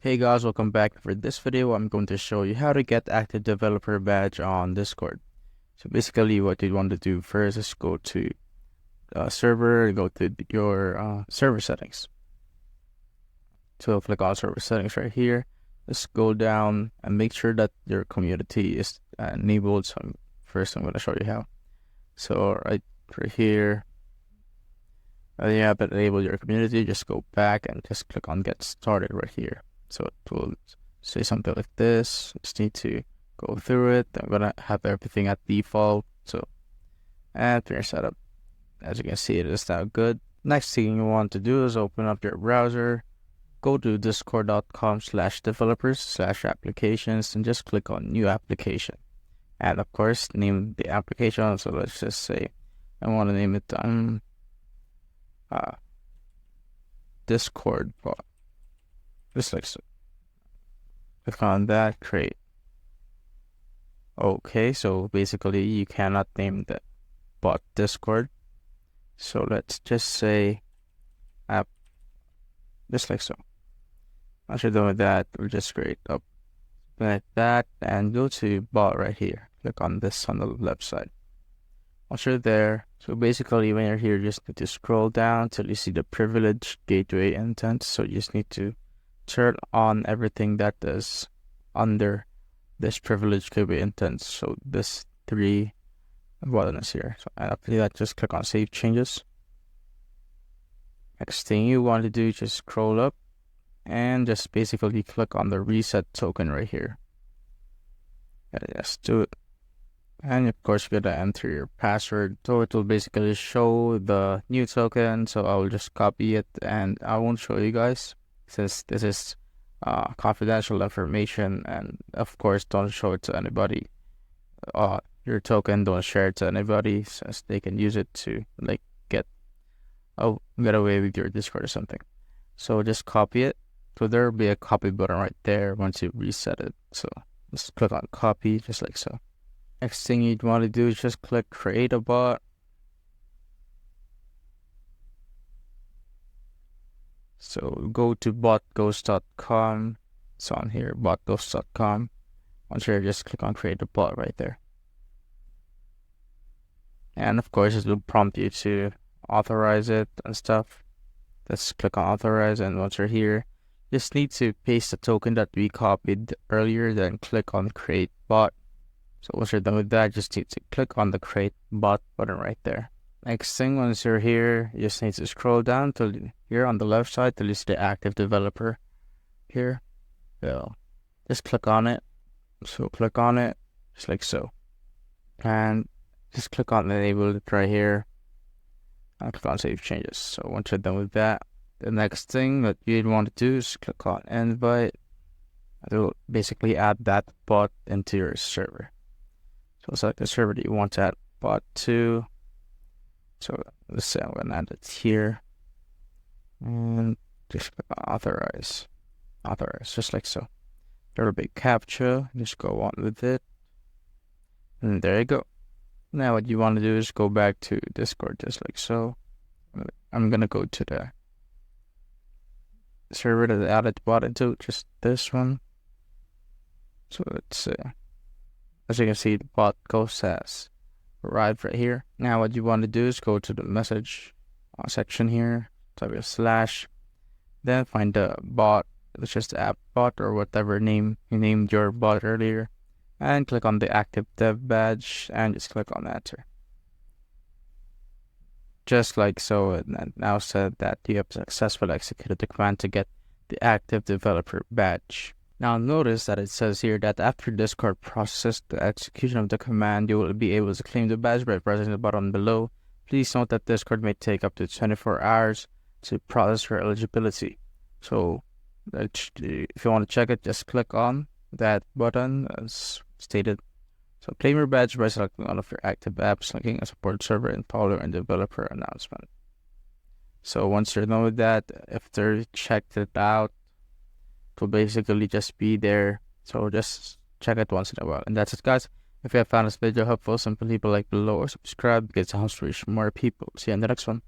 Hey guys, welcome back. For this video, I'm going to show you how to get active developer badge on Discord. So basically what you want to do first is go to server, go to your server settings. So click on server settings right here. Just go down and make sure that your community is enabled. So first I'm going to show you how. So right here, you have enabled your community. Just go back and just click on get started right here. So it will say something like this. Just need to go through it. I'm gonna have everything at default. So after your setup, as you can see, it is now good. Next thing you want to do is open up your browser, go to discord.com/developers/applications and just click on new application. And of course, name the application. So let's just say I want to name it Discord bot. Just like so. Click on that, create. Okay, so basically you cannot name the bot Discord. So let's just say app, just like so. Once you're done with that, we'll just create up like that and go to bot right here. Click on this on the left side. Once you're there, so basically when you're here, you just need to scroll down till you see the privileged gateway intent. So you just need to turn on everything that is under this privileged gateway intent. So this 3 buttons here. So after that, just click on save changes. Next thing you want to do, just scroll up and just basically click on the reset token right here. And just do it. And of course, you're gonna enter your password. So it will basically show the new token. So I will just copy it and I won't show you guys, since this is confidential information, and of course don't show it to anybody. Your token, don't share it to anybody, since they can use it to like get away with your Discord or something. So just copy it. So there will be a copy button right there once you reset it. So just click on copy, just like so. Next thing you'd want to do is just click create a bot. So go to botghost.com. It's on here, botghost.com. Once you're, just click on create a bot right there. And of course, it will prompt you to authorize it and stuff. Just click on authorize, and once you're here, just need to paste the token that we copied earlier, then click on create bot. So once you're done with that, just need to click on the create bot button right there. Next thing, once you're here, you just need to scroll down till here on the left side till you see the active developer here. So just click on it. So click on it, just like so. And just click on enable it right here. And click on save changes. So once you're done with that, the next thing that you'd want to do is click on invite. It will basically add that bot into your server. So select the server that you want to add bot to. So let's say I'm gonna add it here, and just click on authorize, just like so. There will be captcha. Just go on with it, and there you go. Now what you want to do is go back to Discord, just like so. I'm gonna go to the server that I added bot into, just this one. So let's see. As you can see, the bot ghost has arrived right here. Now what you want to do is go to the message section here, type a slash, then find the bot, it's just the app bot or whatever name you named your bot earlier, and click on the active dev badge and just click on enter. Just like so, it now said that you have successfully executed the command to get the active developer badge. Now notice that it says here that after Discord processes the execution of the command, you will be able to claim the badge by pressing the button below. Please note that Discord may take up to 24 hours to process your eligibility. So if you want to check it, just click on that button as stated. So claim your badge by selecting one of your active apps, linking a support server, and follow a developer announcement. So once you're done with that, if they checked it out, will basically just be there. So just check it once in a while. And that's it, guys. If you have found this video helpful, simply leave a like below or subscribe because it helps reach more people. See you in the next one.